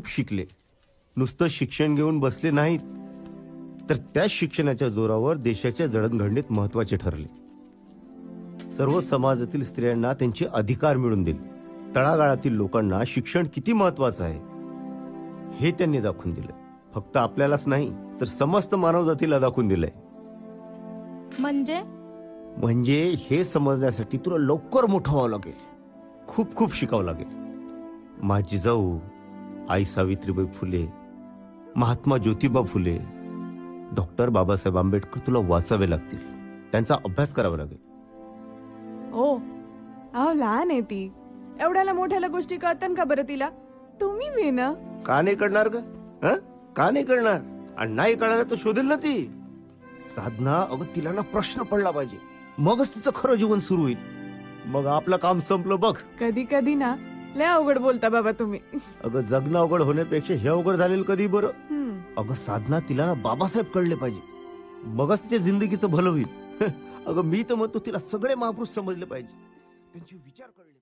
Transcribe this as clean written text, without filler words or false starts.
खूप शिकले, नुसतं शिक्षण घेऊन बसले नाहीत, तर त्याच शिक्षणाच्या जोरावर देशाच्या जडणघडणीत महत्वाचे ठरले. सर्व समाजातील स्त्रियांना त्यांचे अधिकार मिळवून दिले. तळागाळातील लोकांना शिक्षण किती महत्वाचं आहे हे त्यांनी दाखवून दिलं. फक्त आपल्यालाच नाही तर समस्त मानवजातीला दाखवून दिलंय. म्हणजे हे समजण्यासाठी तुला लवकर मोठं व्हावं लागेल, खूप खूप शिकावं लागेल. माझी जाऊ आई सावित्रीबाई फुले, महात्मा ज्योतिबा फुले, डॉक्टर बाबासाहेब आंबेडकर तुला वाचावे लागतील, त्यांचा अभ्यास करावा लागेल. ओ अहो लहान आहे ती, एवढ्याला मोठ्याला गोष्टी कळतात का बरं तिला? तुम्ही बी ना. का नाही करणार ग? का नाही करणार? आणि नाही करणार तर शोधेल ना ती. साधना, अगं तिला ना प्रश्न पडला पाहिजे, मगच तिचं खरं जीवन सुरू होईल. मग आपलं काम संपलं बघ. कधी कधी ना लय अवघड बोलता बाबा तुम्ही. अगं जगणं अवघड होण्यापेक्षा हे अवघड झालेलं कधी बरं. अगं साधना, तिला ना बाबासाहेब कळले पाहिजे, मगच तिच्या जिंदगीचं भलं होईल. अगं मी तर म्हणतो तिला सगळे महापुरुष समजले पाहिजे, त्यांचे विचार कळले.